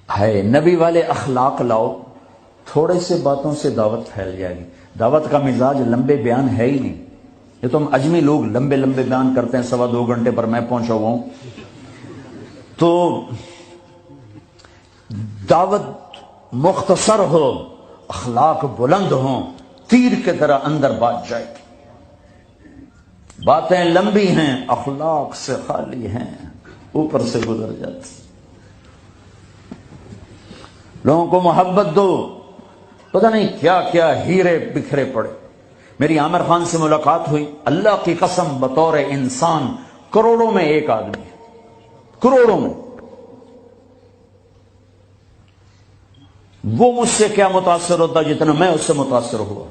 ہے نبی والے اخلاق لاؤ، تھوڑے سے باتوں سے دعوت پھیل جائے گی۔ دعوت کا مزاج لمبے بیان ہے ہی نہیں۔ یہ تو ہم اجمی لوگ لمبے لمبے بیان کرتے ہیں، 2.25 گھنٹے پر میں پہنچا ہوا ہوں۔ تو دعوت مختصر ہو، اخلاق بلند ہوں، تیر کی طرح اندر بات جائے گی۔ باتیں لمبی ہیں، اخلاق سے خالی ہیں، اوپر سے گزر جاتی۔ لوگوں کو محبت دو، پتہ نہیں کیا کیا ہیرے بکھرے پڑے۔ میری عامر خان سے ملاقات ہوئی، اللہ کی قسم بطور انسان کروڑوں میں ایک آدمی ہے، کروڑوں میں۔ وہ مجھ سے کیا متاثر ہوتا جتنا میں اس سے متاثر ہوا۔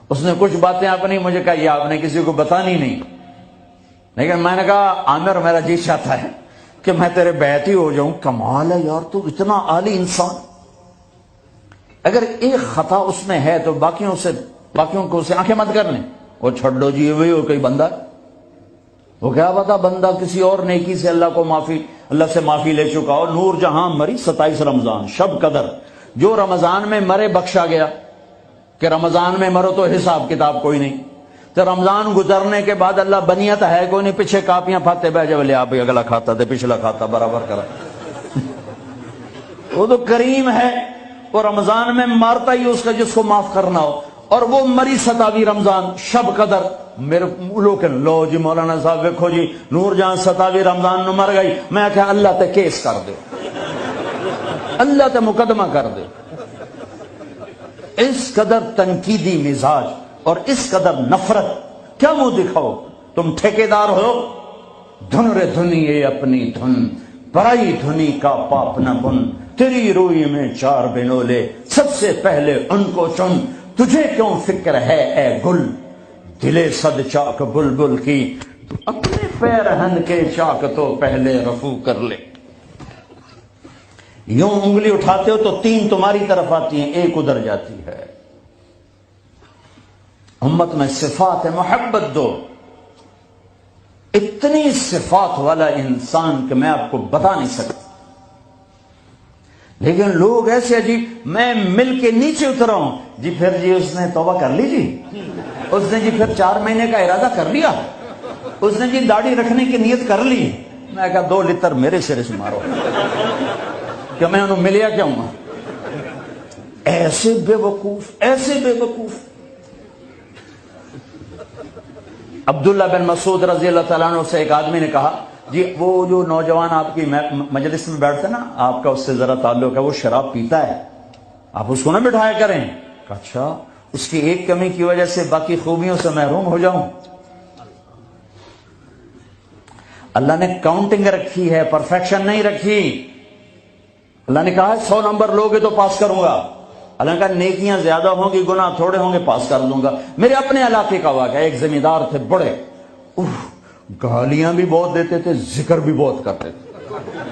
اس نے کچھ باتیں اپنی مجھے کہا، یہ آپ نے کسی کو بتانی نہیں، لیکن میں نے کہا عامر میرا جی چاہتا ہے کہ میں تیرے بیعتی ہو جاؤں۔ کمال ہے یار، تو اتنا عالی انسان، اگر ایک خطا اس میں ہے تو باقیوں کو اسے آنکھیں مت کر لیں، وہ چھوڑ دو جی، وہی ہو کوئی بندہ، وہ کیا پتا بندہ کسی اور نیکی سے اللہ سے معافی لے چکا ہو۔ نور جہاں مری 27 رمضان شب قدر، جو رمضان میں مرے بخشا گیا، کہ رمضان میں مرو تو حساب کتاب کوئی نہیں، تو رمضان گزرنے کے بعد اللہ بنیت ہے کوئی نہیں، پیچھے کاپیاں پھاتے بہ جب لے آپ اگلا کھاتا تھے پچھلا کھاتا برابر کرا۔ وہ تو کریم ہے، وہ رمضان میں مارتا ہی اس کا جس کو معاف کرنا ہو، اور وہ مری 27 رمضان شب قدر۔ میرے لوگ لو جی مولانا صاحب دیکھو جی نور جہاں 27 رمضان نو مر گئی، میں کہا اللہ تے کیس کر دے، اللہ تے مقدمہ کر دے۔ اس قدر تنقیدی مزاج اور اس قدر نفرت، کیا منہ دکھاؤ؟ تم ٹھیکیدار ہو، دھن رے دھنیے اپنی دھن، پرائی دھنی کا پاپ نہ بن، تیری روئی میں 4 بنولے، سب سے پہلے ان کو چن، تجھے کیوں فکر ہے اے گل، دلے صد چاک بلبل کی، تو اپنے پیرہن کے چاک تو پہلے رفو کر لے۔ یوں انگلی اٹھاتے ہو تو 3 تمہاری طرف آتی ہیں، 1 ادھر جاتی ہے۔ امت میں صفات محبت دو۔ اتنی صفات والا انسان کہ میں آپ کو بتا نہیں سکتا، لیکن لوگ ایسے عجیب، میں مل کے نیچے اترا ہوں جی، پھر جی اس نے توبہ کر لی جی، اس نے جی پھر 4 مہینے کا ارادہ کر لیا، اس نے جی داڑھی رکھنے کی نیت کر لی۔ میں کہا 2 لتر میرے سرے سے مارو کہ میں انہوں ملیا کیا ہوں۔ ایسے بے وقوف، ایسے بے وقوف۔ عبداللہ بن مسعود رضی اللہ تعالیٰ عنہ سے ایک آدمی نے کہا، جی وہ جو نوجوان آپ کی مجلس میں بیٹھتے نا، آپ کا اس سے ذرا تعلق ہے، وہ شراب پیتا ہے، آپ اس کو نہ بٹھایا کریں۔ کہا اچھا، اس کی ایک کمی کی وجہ سے باقی خوبیوں سے محروم ہو جاؤں؟ اللہ نے کاؤنٹنگ رکھی ہے، پرفیکشن نہیں رکھی۔ اللہ نے کہا 100 نمبر لوگے تو پاس کروں گا، اللہ نے کہا نیکیاں زیادہ ہوں گی گناہ تھوڑے ہوں گے، پاس کر دوں گا۔ میرے اپنے علاقے کا واقعہ، ایک زمیندار تھے بڑے، گالیاں بھی بہت دیتے تھے، ذکر بھی بہت کرتے تھے،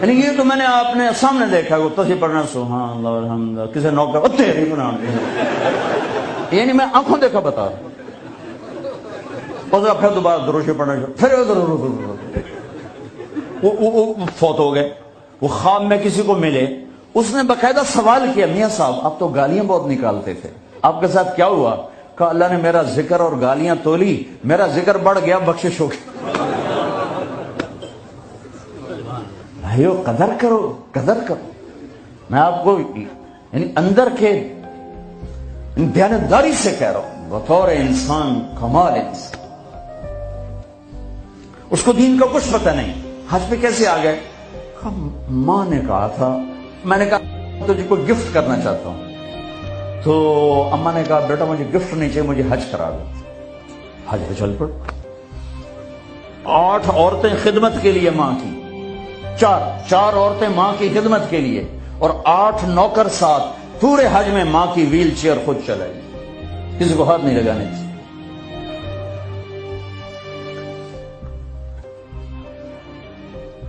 یعنی یہ تو میں نے اپنے سامنے دیکھا ہے، وہ تصویر پڑھنا سبحان اللہ الحمد للہ، کسی نوکر تیری گناہ، یعنی میں آنکھوں دیکھا بتا رہا ہوں۔ پھر دوبارہ دروشی پڑھنا، پھر وہ فوت ہو گئے۔ وہ خواب میں کسی کو ملے، اس نے باقاعدہ سوال کیا، میاں صاحب آپ تو گالیاں بہت نکالتے تھے، آپ کے ساتھ کیا ہوا؟ کہا اللہ نے میرا ذکر اور گالیاں تولی، میرا ذکر بڑھ گیا، بخشش ہو گئی۔ بھائیو قدر کرو، قدر کرو۔ میں آپ کو یعنی اندر کے دیانتداری سے کہہ رہا ہوں، بطور انسان کمال انسان، اس کو دین کا کچھ پتہ نہیں۔ حج پہ کیسے آ گئے؟ ماں نے کہا تھا، میں نے کہا تجھے کوئی گفٹ کرنا چاہتا ہوں، تو اماں نے کہا بیٹا مجھے گفٹ نہیں چاہیے، مجھے حج کرا دو۔ حج پہ چل پڑ۔ 8 عورتیں خدمت کے لیے ماں کی، 4 عورتیں ماں کی خدمت کے لیے، اور 8 نوکر ساتھ، پورے حج میں ماں کی ویل چیئر خود چلائی، کسی کو ہاتھ نہیں لگانے چاہیے۔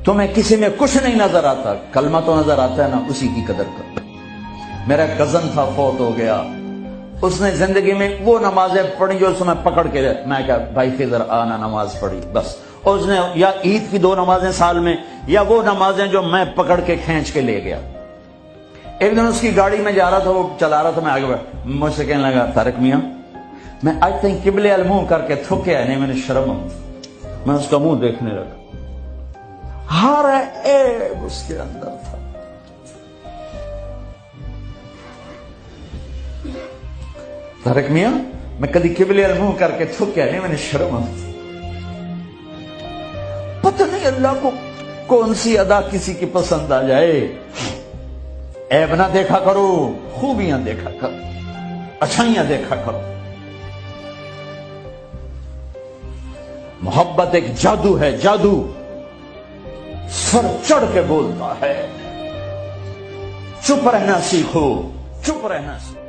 تمہیں کسی میں کچھ نہیں نظر آتا، کلمہ تو نظر آتا ہے نا، اسی کی قدر کر۔ میرا کزن تھا، فوت ہو گیا، اس نے زندگی میں وہ نمازیں پڑھی جو اس میں پکڑ کے، میں کہا بھائی خضر آنا نماز پڑھی بس، اس نے یا عید کی 2 نمازیں سال میں، یا وہ نمازیں جو میں پکڑ کے کھینچ کے لے گیا۔ ایک دن اس کی گاڑی میں جا رہا تھا، وہ چلا رہا تھا، میں آگے بڑھا، مجھ سے کہنے لگا طارق میاں میں آج تک قبلے المنہ کر کے تھکیا نہیں، میں نے شرم آئی۔ میں اس کا منہ دیکھنے لگا، ہر عیب اس کے اندر تھا۔ طارق میاں میں کبھی قبلے المنہ کر کے تھکیا نہیں، میں نے شرم آئی۔ پتہ نہیں اللہ کو کون سی ادا کسی کی پسند آ جائے۔ عیب نہ دیکھا کرو، خوبیاں دیکھا کرو، اچھائیاں دیکھا کرو۔ محبت ایک جادو ہے، جادو سر چڑھ کے بولتا ہے۔ چپ رہنا سیکھو، چپ رہنا سیکھو۔